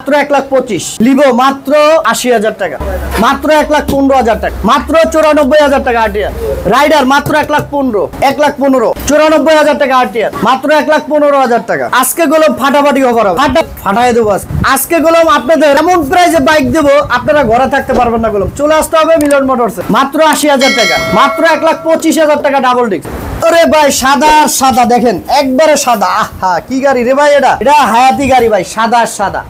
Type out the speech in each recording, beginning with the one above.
মাত্র 1,25,000 লিবো মাত্র 80,000 টাকা, মাত্র 1,15,000 টাকা, মাত্র 94,000 টাকা আরটিআর। রাইডার মাত্র 1,15,000, 1,15,000, 94,000 টাকা আরটিআর, মাত্র 1,15,000 টাকা। আজকে গোলাম ফাটাফাটি অফার হবে, ফাটাই দেবো আজকে গোলাম। আপনাদের এমন প্রাইসে বাইক দেবো আপনারা ঘরে থাকতে পারবেন না গোলাম। চলে আসতে হবে মিলন মোটরসে, মাত্র 80,000 টাকা, মাত্র 1,25,000 টাকা ডাবল ডিস্ক। আরে ভাই সাদা সাদা দেখেন একবারে সাদা, আহা কি গাড়ি রে ভাই, এটা হায়াতি গাড়ি ভাই, সাদা সাদা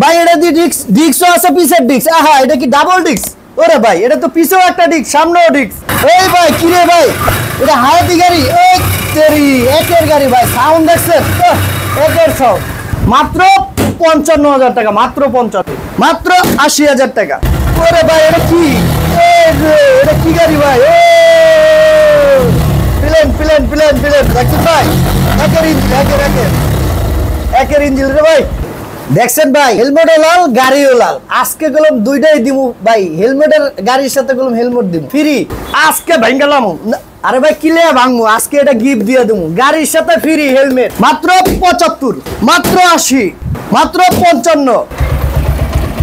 ভাই। এটা দি ডিস্কও আছে, পিছের ডিস্ক, আহা এটা কি ডাবল ডিস্ক? ওরে ভাই এটা তো পিছেও একটা ডিস্ক সামনেও ডিস্ক। এই ভাই কি রে ভাই, এটা হায়াতি গাড়ি, এই তেরি একের গাড়ি ভাই। সাউন্ড দেখছেন একের সাউন্ড, মাত্র 55,000 টাকা, মাত্র 55, মাত্র 80,000 টাকা। ওরে ভাই এটা কি, এটা কি গাড়ি ভাই, প্লেন প্লেন প্লেন প্লেন দেখছেন ভাই, একের ইঞ্জিন রে ভাই দেখছেন ভাই। হেলমেটও লাল গাড়িও লাল। আজকে গেলাম দুইটাই দিমু ভাই, হেলমেটের গাড়ির সাথে গেলাম হেলমেট দিমু ফ্রি আজকে ভাঙ্গালাম। আরে ভাই কিলে ভাঙবো আজকে, এটা গিফট দিয়ে দেবো গাড়ির সাথে ফ্রি হেলমেট, মাত্র 75, মাত্র 80, মাত্র 55।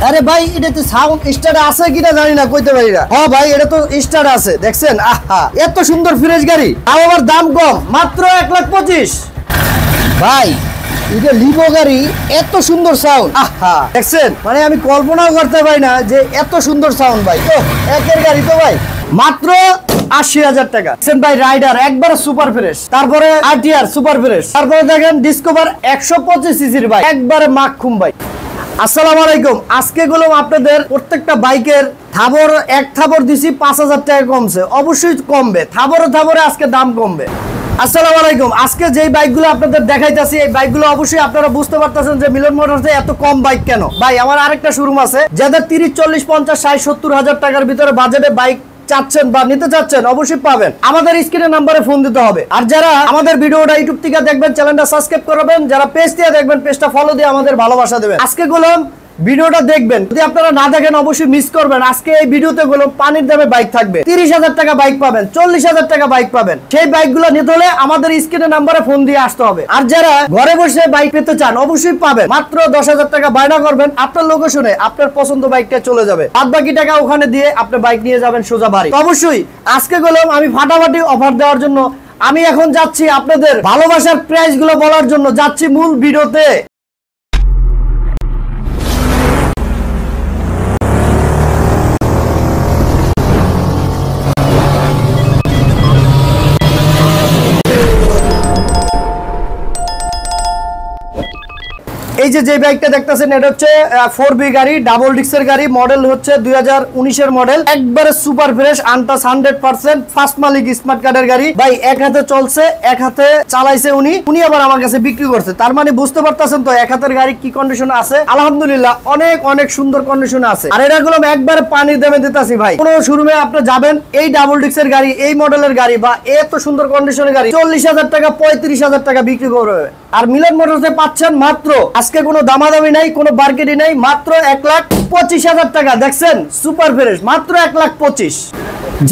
আরে ভাই এটা তো সাউন্ড স্টার্ট আছে কিনা জানি না, কইতে পারি না। হ্যাঁ ভাই এটা তো স্টার্ট আছে দেখছেন, আহা এত সুন্দর ফ্রেশ গাড়ি, আর আবার দাম কম, মাত্র 1,25,000 ভাই। এটা লিবো গাড়ি, এত সুন্দর সাউন্ড, আহা দেখছেন, মানে আমি কল্পনাও করতে পারি না যে এত সুন্দর সাউন্ড ভাই। তো একের গাড়ি তো ভাই, মাত্র 80,000 টাকা দেখছেন ভাই। রাইডার একবার সুপার ফ্রেশ, তারপরে আরটিআর সুপার ফ্রেশ, তারপরে দেখেন ডিসকভার 125 সিসির ভাই, একবারে মাখুম ভাই। আসসালামু আলাইকুম। আজকে গেলাম আপনাদের প্রত্যেকটা বাইকের থাবর, এক থাবর দিছি 5,000 টাকা কমছে, অবশ্যই কমবে, থাবরে আজকে দাম কমবে। আসসালামু আলাইকুম। আজকে যেই বাইকগুলো আপনাদের দেখাইতেছি এই বাইকগুলো অবশ্যই আপনারা বুঝতে পারতেছেন যে মিলন মোটরসে এত কম বাইক কেন। ভাই আমার আরেকটা শোরুম আছে, যাদের 30, 40, 50, 60, 70 হাজার টাকার ভিতরে বাজেটে বাইক চাচ্ছেন বা নিতে চাচ্ছেন অবশ্যই পাবেন। আমাদের স্ক্রিনের নাম্বারে ফোন দিতে হবে। আর যারা আমাদের ভিডিওটা ইউটিউব থেকে দেখবেন চ্যানেলটা সাবস্ক্রাইব করবেন, যারা পেজ দিয়ে দেখবেন পেজটা ফলো দিয়ে আমাদের ভালোবাসা দেবেন। আজকে গোলাম ভিডিওটা দেখবেন, যদি আপনারা না দেখেন অবশ্যই মিস করবেন। আজকে এই ভিডিওতে গোলাম পানির দামে বাইক থাকবে, 30,000 টাকা বাইক পাবেন, 40,000 টাকা বাইক পাবেন। সেই বাইকগুলো নিতে হলে আমাদের স্ক্রিনের নাম্বারে ফোন দিয়ে আসতে হবে। আর যারা ঘরে বসে বাইক পেতে চান অবশ্যই পাবেন, মাত্র 10,000 টাকা বায়না করবেন, আপনার লোকেশনে আপনার পছন্দ বাইকটা চলে যাবে, বাদ বাকি টাকা ওখানে দিয়ে আপনি বাইক নিয়ে যাবেন সোজা বাড়ি। অবশ্যই আজকে গোলাম আমি ফাটাফাটি অফার দেওয়ার জন্য আমি এখন যাচ্ছি আপনাদের ভালোবাসার প্রাইস গুলো বলার জন্য, যাচ্ছি মূল ভিডিওতে। এই যে বাইকটা দেখতেছেন এটা হচ্ছে 4B গাড়ি, ডাবল ডিস্কের গাড়ি, মডেল হচ্ছে 2019 এর মডেল, একবারে সুপার ফ্রেশ, আনটাচ 100%, ফার্স্ট মালিক স্মার্ট কার্ডের গাড়ি ভাই। এক হাতে চলছে, এক হাতে চালাইছে উনি আবার আমার কাছে বিক্রি করছে। তার মানে বুঝতে পারতেছেন তো এক হাতের গাড়ি কি কন্ডিশন আছে। আলহামদুলিল্লাহ অনেক সুন্দর কন্ডিশনে আছে। আর এটা গুলো একবারে পানির দামে দিতেছি ভাই। কোন শোরুমে আপনি যাবেন এই ডাবল ডিস্কের গাড়ি, এই মডেলের গাড়ি বা এত সুন্দর কন্ডিশনের গাড়ি 40,000 টাকা 35,000 টাকা বিক্রি করবে। আর মিলন মোটরসে পাচ্ছেন মাত্র, আজকে কোনো দামাদামি নাই, কোনো বার্গেনি নাই, মাত্র 1,25,000 টাকা দেখছেন সুপার ফ্রেশ, মাত্র 1,25,000।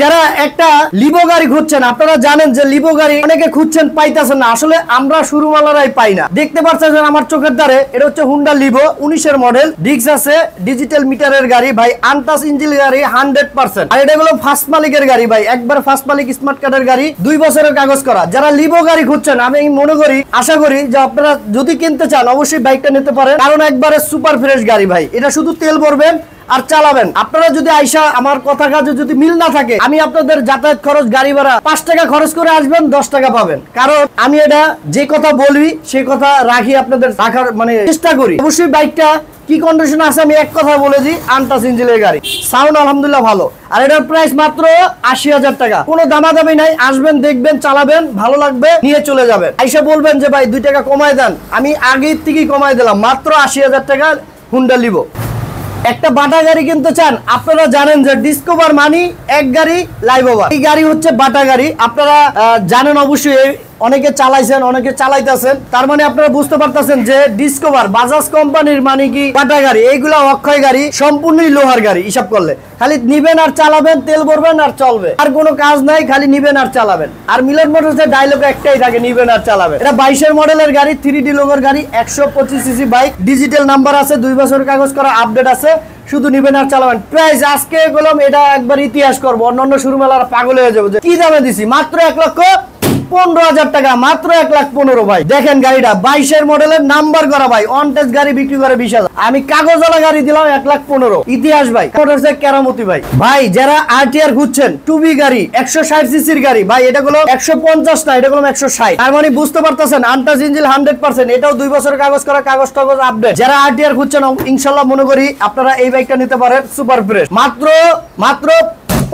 যারা একটা লিবো গাড়ি খুঁজছেন, আপনারা জানেন যে লিবো গাড়ি অনেকে খুঁজছেন পাইতেছেন না, আসলে আমরা শুরুমালারাই পাই না। দেখতে পাচ্ছেন আমার চোখের দ্বারে, এটা হচ্ছে হুন্ডা লিবো 19 এর মডেল, ডিস্ক আছে, ডিজিটাল মিটারের গাড়ি ভাই, আনটাচ ইঞ্জিন গাড়ি 100%। আর এটা হলো ফার্স্ট মালিকের গাড়ি ভাই, একবার ফার্স্ট মালিক স্মার্ট কার্ডের গাড়ি, 2 বছরের কাগজ করা। যারা লিবো গাড়ি খুঁজছেন আমি মনে করি, আশা করি যে আপনারা যদি কিনতে চান অবশ্যই বাইকটা নিতে পারেন, কারণ একবারে সুপার ফ্রেশ গাড়ি ভাই। এটা শুধু তেল ভরবেন আর চালাবেন। আপনারা যদি আইসা আমার কথা কাজে যদি মিল না থাকে, আমি আপনাদের যাতায়াত খরচ, গাড়ি ভাড়া 5 টাকা খরচ করে আসবেন, 10 টাকা পাবেন। কারণ আমি এটা যে কথা বলবি সেই কথা রাখি, আপনাদের রাখার মানে চেষ্টা করি। অবশ্যই বাইকটা কি কন্ডিশন আছে আমি এক কথা বলে দিই, আনটাচ ইঞ্জিনের গাড়ি, সাউন্ড আলহামদুলিল্লাহ ভালো। আর এটার প্রাইস মাত্র 80,000 টাকা, কোনো দামাদামি নাই। আসবেন, দেখবেন, চালাবেন, ভালো লাগবে, নিয়ে চলে যাবেন। আইসা বলবেন যে ভাই 2 টাকা কমায় দেন, আমি আগের থেকেই কমায় দিলাম, মাত্র 80,000 টাকা হুন্ডা লিবো। একটা বাটা গাড়ি কিনতে চান, আপনারা জানেন যে ডিসকভার মানি এক গাড়ি লাইভ ওভার, এই গাড়ি হচ্ছে বাটা গাড়ি, আপনারা জানেন অবশ্যই। অনেকে চালাইছেন, অনেকে চালাইতেছেন, তার মানে আপনারা বুঝতে পারতেছেন যে ডিসকভার বাজাজ কোম্পানির মানে কি কাটা গাড়ি, এইগুলা অক্ষয় গাড়ি, সম্পূর্ণই লোহার গাড়ি। হিসাব করলে খালি নিবেন আর চালাবেন, তেল ভরবেন আর চলবে, আর কোনো কাজ নাই, খালি নিবেন আর চালাবেন। আর মিলন মোটরসের ডায়লগ একটাই থাকে, নিবেন আর চালাবেন। এটা 22-এর মডেলের গাড়ি, 3D লোগোর গাড়ি, 125 সিসি বাইক, ডিজিটাল নাম্বার আছে, 2 বছর কাগজ করা আপডেট আছে, শুধু নিবেন আর চালাবেন। প্রাইস আজকে বললাম এটা একবার ইতিহাস করবো, অন্যান্য শোরুমেলারা পাগল হয়ে যাবে। কি দামে দিছি? মাত্র 1,15,000 টাকা, মাত্র 1,15,000 ভাই। দেখেন গাড়িটা 22-এর মডেলের নাম্বার করা ভাই, অন টেস্ট গাড়ি বিক্রি করে 20,000। আমি কাগজওয়ালা গাড়ি দিলাম 1,15,000। ইতিহাস ভাই, মোটরসে কেরামতি ভাই। ভাই যারা আরটিআর খুঁজছেন, টুবি গাড়ি, 160 সিসির গাড়ি ভাই, এটা গুলো 150 না, এটা গুলো 160। তার মানে বুঝতে পারতেছেন আনটাচ ইঞ্জিন 100%। এটাও 2 বছর কাগজ করা, কাগজ টাগজ আপডেট। যারা আরটিআর খুঁজছেন ইনশাআল্লাহ মনে করি আপনারা এই বাইকটা নিতে পারেন, সুপার ফ্রেশ। মাত্র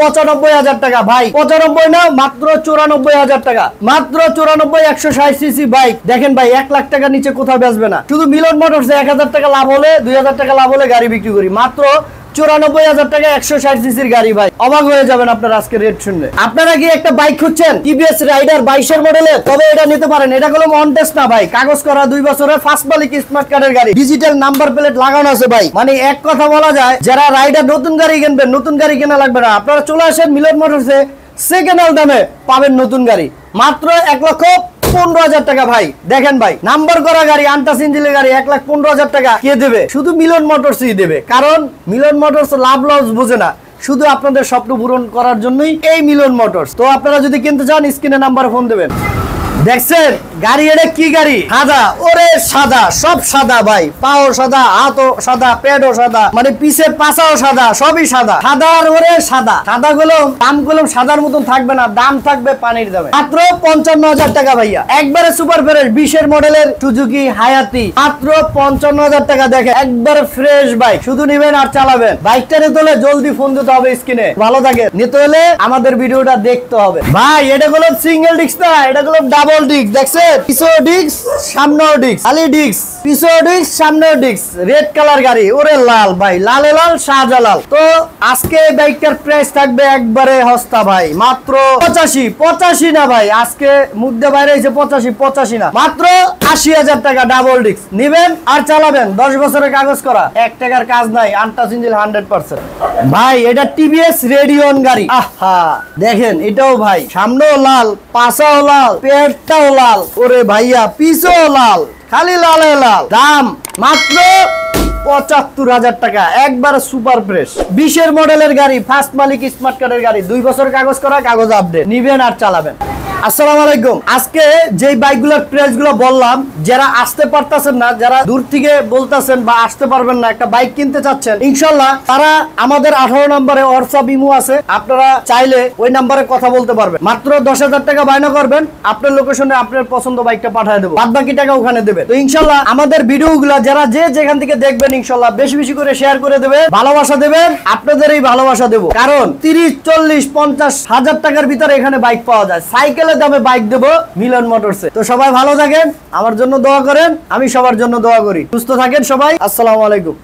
95,000 টাকা ভাই, 95 না, মাত্র 94,000 টাকা, মাত্র 94। 160 সিসি বাইক দেখেন ভাই, 1 লাখ টাকার নিচে কোথাও বেচবে না। শুধু মিলন মোটরসে 1,000 টাকা লাভ হলে, 2,000 টাকা লাভ হলে গাড়ি বিক্রি করি। মাত্র 94,000 টাকা 160 সিসির গাড়ি ভাই, অবাক হয়ে যাবেন আপনারা আজকে রেট শুনলে। আপনারা কি একটা বাইক খুঁজছেন টিভিএস রাইডার 22-এর মডেলের? তবে এটা নিতে পারেন। এটা হলো অন টেস্ট না ভাই, কাগজ করা, 2 বছরের ফার্স্ট মালিক, স্মার্ট কার্ডের গাড়ি, ডিজিটাল নাম্বার প্লেট লাগানো আছে ভাই। মানে এক কথা বলা যায়, যারা রাইডার নতুন গাড়ি কিনবেন, নতুন গাড়ি কেনা লাগবে না, আপনারা চলে আসেন মিলন মোটরসে, সেকেন্ড হ্যান্ড দামে পাবেন নতুন গাড়ি, মাত্র 1,15,000 টাকা ভাই। দেখেন ভাই, নাম্বার করা গাড়ি, আনটাচ ইঞ্জিনের গাড়ি, 1,15,000 টাকা কে দেবে? শুধু মিলন মোটরসই দেবে। কারণ মিলন মোটরস লাভ লস বোঝে না, শুধু আপনাদের স্বপ্ন পূরণ করার জন্যই এই মিলন মোটরস। তো আপনারা যদি কিনতে চান স্ক্রিনে নাম্বার ফোন দেবেন। দেখছেন গাড়ি, এটা কি গাড়ি? সাদা, ওরে সাদা, সব সাদা ভাই, পাও সাদা, হাতও সাদা, পেটও সাদা, মানে পিছে পাছাও সাদা, সবই সাদা, সাদার ওরে সাদা। সাদা গুলো দাম গুলো সাদার মতন থাকবে না, দাম থাকবে পানির দামে। মাত্র 55,000 টাকা ভাইয়া, একবারে সুপার ফ্রেশ 20-এর মডেলের সুজুকি হায়াতি, মাত্র 55,000 টাকা। দেখেন একবারে ফ্রেশ বাইক, শুধু নিবেন আর চালাবেন। বাইকটা নিতে হলে জলদি ফোন দিতে হবে স্ক্রিনে, ভালো থাকে। নিতে হলে আমাদের ভিডিওটা দেখতে হবে ভাই। এটা হলো সিঙ্গেল ডিস্ক না, এটা হলো ডাবল ডিস্ক। দেখছেন পিছও ডিস্ক, সামনেও ডিস্ক, খালি ডিস্ক, পিছও ডিস্ক, সামনেও ডিস্ক, রেড কালার গাড়ি, ওরে লাল ভাই, লালে লাল শাহজালাল। তো আজকে বাইকটার প্রাইস থাকবে একবারে সস্তা ভাই, মাত্র 85 না ভাই, আজকে মুদ্দে বাইরে হয়েছে 85 না, মাত্র 80,000 টাকা ডাবল ডিস্ক। নিবেন আর চালাবেন, 10 বছরের কাগজ করা, 1 টাকার কাজ নাই, আনটাচ ইঞ্জিন 100% ভাই। এটা টিভিএস রেডিয়ন গাড়ি। আহা দেখেন, এটাও ভাই সামনেও লাল, পাছাও লাল, পেটটাও লাল, ওরে ভাইয়া পিছও লাল, খালি লালে লাল। দাম মাত্র 75,000 টাকা, একবার সুপার ফ্রেশ 20-এর মডেলের গাড়ি, ফার্স্ট মালিক, স্মার্ট কার্ডের গাড়ি, 2 বছর কাগজ করা, কাগজ আপডেট। নিবেন আর চালাবেন। আসসালামু আলাইকুম। আজকে যে বাইকগুলোর প্রাইস গুলো বললাম, যারা আসতে পারতেছেন না, যারা দূর থেকে বলতেছেন বা আসতে পারবেন না, একটা বাইক কিনতে চাচ্ছেন, ইনশাল্লাহ তারা আমাদের 18 নম্বরে হোয়াটসঅ্যাপ ইমো আছে, আপনারা চাইলে ওই নাম্বারে কথা বলতে পারবেন। মাত্র 10,000 টাকা বায়না করবেন, আপনার লোকেশনে আপনার পছন্দ বাইকটা পাঠিয়ে দেবো, বাদ বাকি টাকা ওখানে দেবে। তো ইনশাল্লাহ আমাদের ভিডিওগুলো যারা যে যেখান থেকে দেখবেন, ইনশাল্লাহ বেশি বেশি করে শেয়ার করে দেবেন, ভালোবাসা দেবেন, আপনাদের এই ভালোবাসা দেবো। কারণ 30, 40, 50 হাজার টাকার ভিতরে এখানে বাইক পাওয়া যায়, সাইকেলের দামে বাইক দেবো মিলন মোটরসে। তো সবাই ভালো থাকেন, আমার জন্য দোয়া করেন, আমি সবার জন্য দোয়া করি। সুস্থ থাকেন সবাই। আসসালামু আলাইকুম।